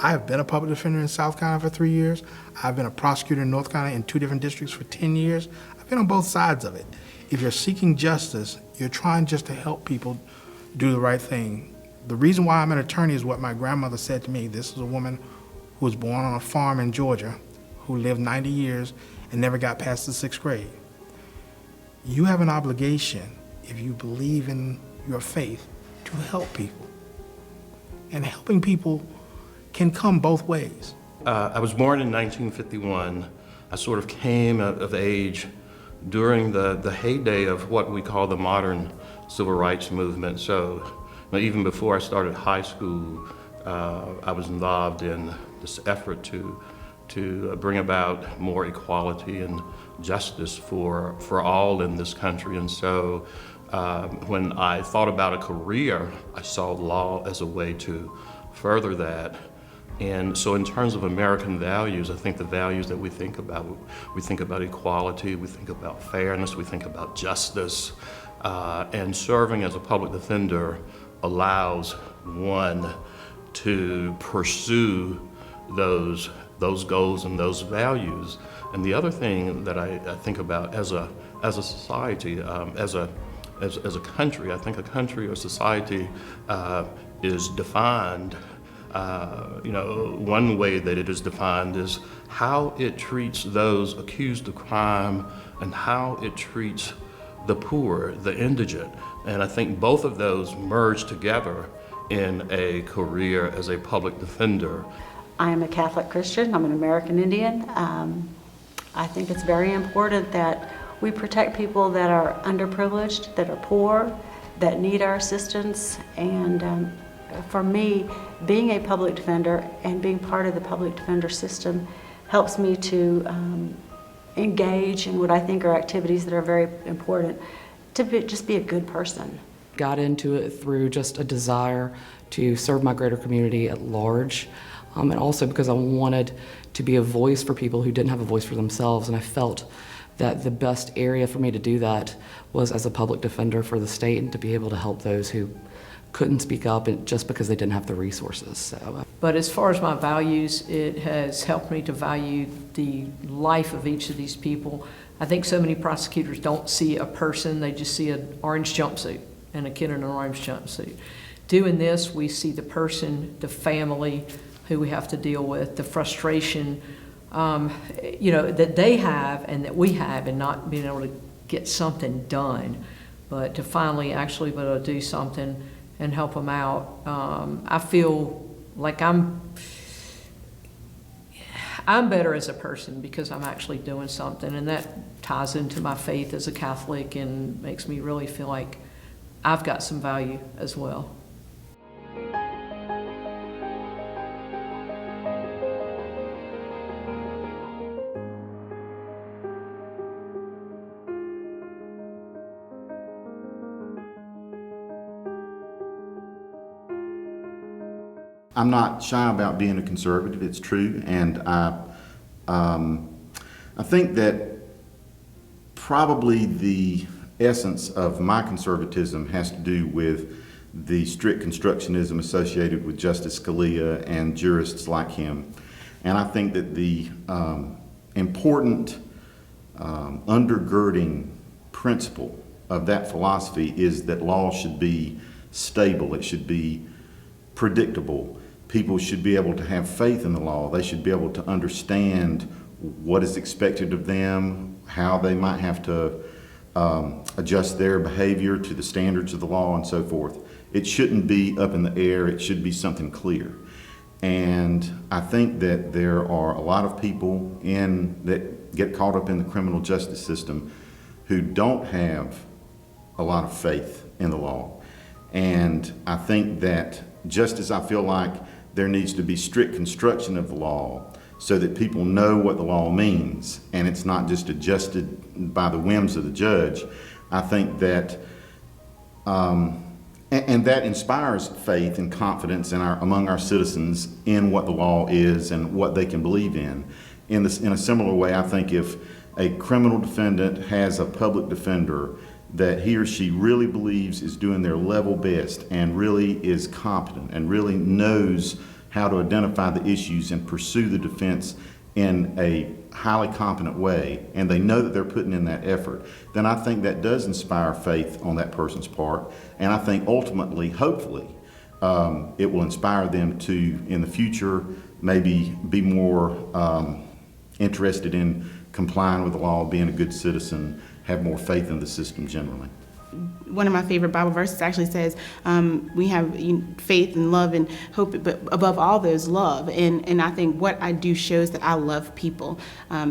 I have been a public defender in South Carolina for 3 years. I've been a prosecutor in North Carolina in 2 different districts for 10 years. I've been on both sides of it. If you're seeking justice, you're trying just to help people do the right thing. The reason why I'm an attorney is what my grandmother said to me. This is a woman who was born on a farm in Georgia, who lived 90 years and never got past the 6th grade. You have an obligation, if you believe in your faith, to help people. And helping people can come both ways. I was born in 1951. I sort of came of age during the heyday of what we call the modern civil rights movement. So even before I started high school, I was involved in this effort to bring about more equality and justice for all in this country. And so when I thought about a career, I saw law as a way to further that. And so in terms of American values, I think the values that we think about equality, we think about fairness, we think about justice, and serving as a public defender allows one to pursue those goals and those values. And the other thing that I think about as a society, as a country, I think a country or society is defined. One way that it is defined is how it treats those accused of crime and how it treats the poor, the indigent. And I think both of those merge together in a career as a public defender. I am a Catholic Christian. I'm an American Indian. I think it's very important that we protect people that are underprivileged, that are poor, that need our assistance. And for me, being a public defender and being part of the public defender system helps me to engage in what I think are activities that are very important to just be a good person. Got into it through just a desire to serve my greater community at large, and also because I wanted to be a voice for people who didn't have a voice for themselves, and I felt that the best area for me to do that was as a public defender for the state and to be able to help those who couldn't speak up just because they didn't have the resources. So. But as far as my values, it has helped me to value the life of each of these people. I think so many prosecutors don't see a person, they just see an orange jumpsuit and a kid in an orange jumpsuit. Doing this, we see the person, the family who we have to deal with, the frustration that they have and that we have in not being able to get something done, but to finally actually be able to do something and help them out. I feel like I'm better as a person because I'm actually doing something, and that ties into my faith as a Catholic and makes me really feel like I've got some value as well. I'm not shy about being a conservative, it's true, and I think that probably the essence of my conservatism has to do with the strict constructionism associated with Justice Scalia and jurists like him. And I think that the important undergirding principle of that philosophy is that law should be stable, it should be predictable. People should be able to have faith in the law. They should be able to understand what is expected of them, how they might have to adjust their behavior to the standards of the law and so forth. It shouldn't be up in the air, it should be something clear. And I think that there are a lot of people that get caught up in the criminal justice system who don't have a lot of faith in the law. And I think that just as I feel like there needs to be strict construction of the law so that people know what the law means and it's not just adjusted by the whims of the judge, I think that, and that inspires faith and confidence among our citizens in what the law is and what they can believe in. In a similar way, I think if a criminal defendant has a public defender that he or she really believes is doing their level best and really is competent and really knows how to identify the issues and pursue the defense in a highly competent way, and they know that they're putting in that effort, then I think that does inspire faith on that person's part. And I think ultimately, hopefully, it will inspire them to, in the future, maybe be more interested in complying with the law, being a good citizen, have more faith in the system generally. One of my favorite Bible verses actually says, we have faith and love and hope, but above all those, love. And I think what I do shows that I love people,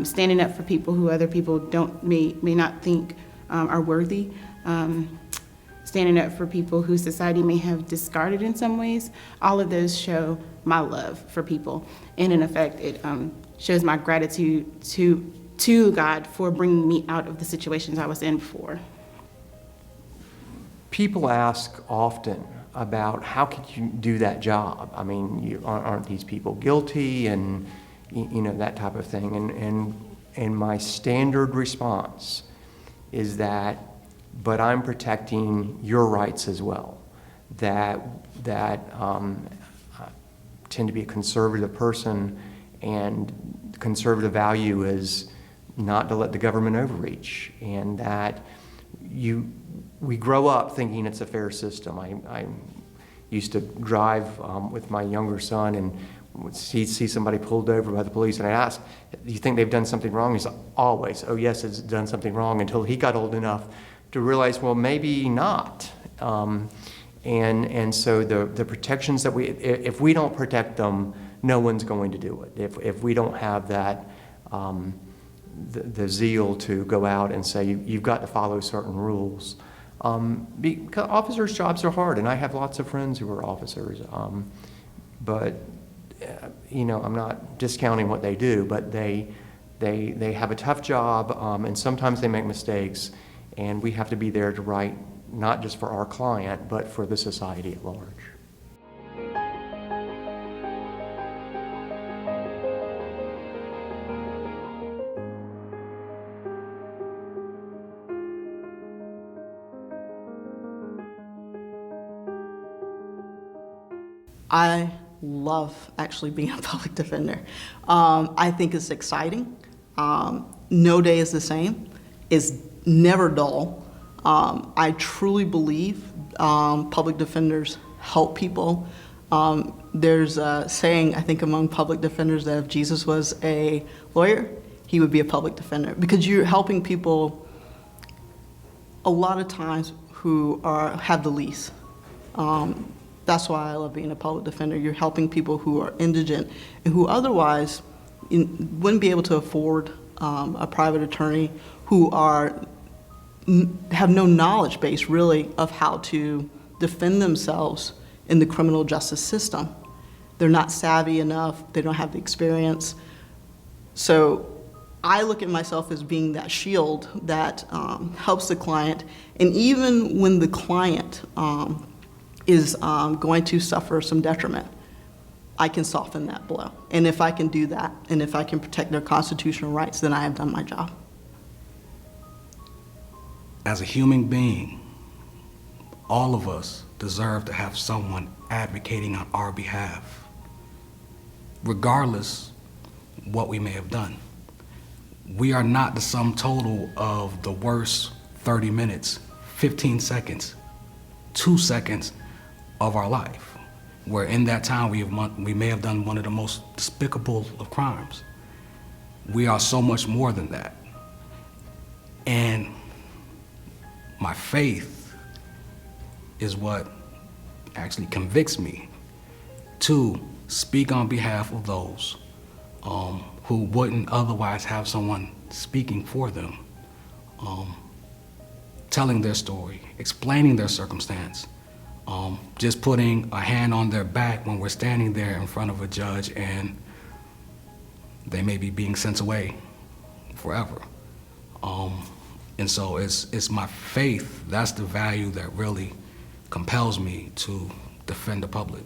standing up for people who other people may not think are worthy, standing up for people who society may have discarded in some ways. All of those show my love for people. And in effect, it shows my gratitude to God for bringing me out of the situations I was in before. People ask often about how could you do that job? I mean, aren't these people guilty, and that type of thing. And my standard response is that, but I'm protecting your rights as well. That I tend to be a conservative person, and conservative value is not to let the government overreach, and that we grow up thinking it's a fair system. I used to drive with my younger son, and he'd see somebody pulled over by the police, and I'd ask, do you think they've done something wrong? He's like, always, oh yes, it's done something wrong, until he got old enough to realize, well, maybe not. And so the protections that if we don't protect them, no one's going to do it. If we don't have that, the zeal to go out and say, you've got to follow certain rules. Because officers' jobs are hard, and I have lots of friends who are officers. But I'm not discounting what they do, but they have a tough job, and sometimes they make mistakes, and we have to be there to right, not just for our client, but for the society at large. I love actually being a public defender. I think it's exciting. No day is the same. It's never dull. I truly believe public defenders help people. There's a saying, I think, among public defenders that if Jesus was a lawyer, he would be a public defender, because you're helping people a lot of times who have the least. That's why I love being a public defender. You're helping people who are indigent and who otherwise wouldn't be able to afford a private attorney, who have no knowledge base really of how to defend themselves in the criminal justice system. They're not savvy enough. They don't have the experience. So I look at myself as being that shield that helps the client. And even when the client is going to suffer some detriment, I can soften that blow. And if I can do that, and if I can protect their constitutional rights, then I have done my job. As a human being, all of us deserve to have someone advocating on our behalf, regardless what we may have done. We are not the sum total of the worst 30 minutes, 15 seconds, 2 seconds of our life, where in that time we may have done one of the most despicable of crimes. We are so much more than that. And my faith is what actually convicts me to speak on behalf of those who wouldn't otherwise have someone speaking for them, telling their story, explaining their circumstance, just putting a hand on their back when we're standing there in front of a judge and they may be being sent away forever. And so it's my faith, that's the value that really compels me to defend the public.